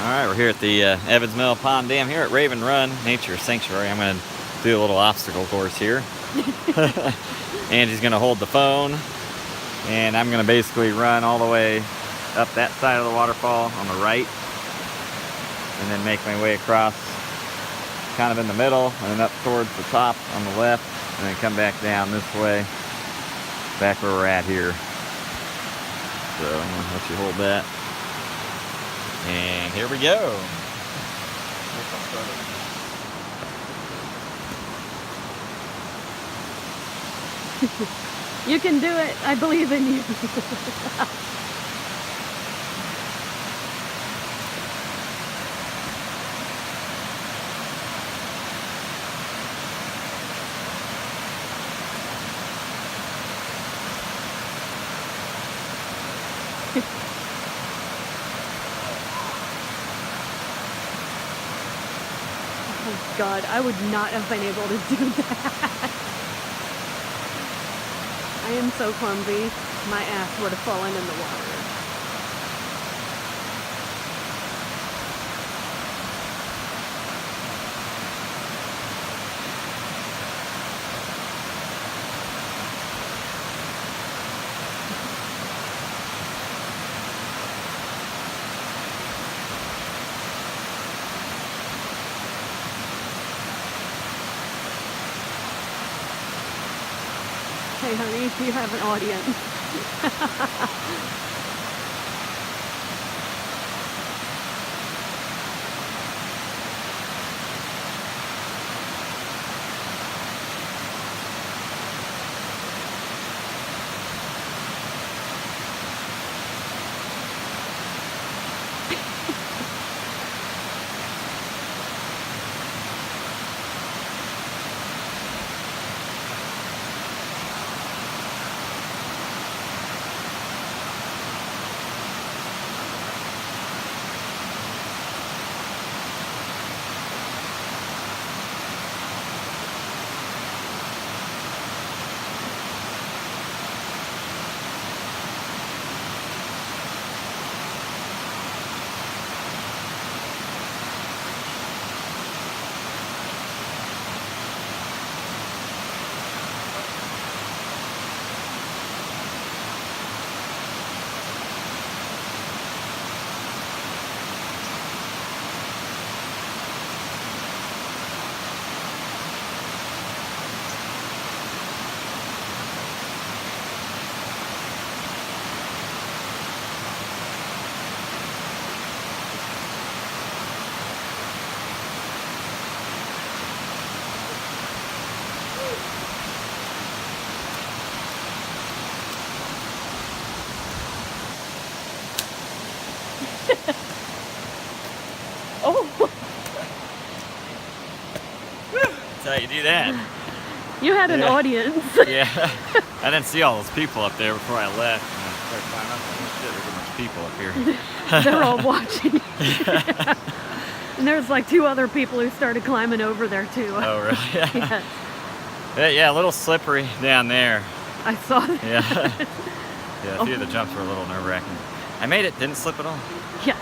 Alright, we're here at the Evans Mill Pond Dam here at Raven Run Nature Sanctuary. I'm going to do a little obstacle course here. Angie's going to hold the phone, and I'm going to basically run all the way up that side of the waterfall on the right, and then make my way across kind of in the middle, and then up towards the top on the left, and then come back down this way, back where we're at here. So I'm going to let you hold that. And here we go. You can do it. I believe in you. Oh God, I would not have been able to do that. I am so clumsy, my ass would have fallen in the water. Hey honey, you have an audience. Oh! That's how you do that. You had an audience. Yeah. I didn't see all those people up there before I left. And I started climbing up. Oh shit, there's a bunch of people up here. They're all watching. Yeah. And there's like 2 other people who started climbing over there too. Oh really? Yes. Yeah, a little slippery down there. I saw that. Yeah. Yeah, a few of the jumps were a little nerve-wracking. I made it, didn't slip at all. Yeah.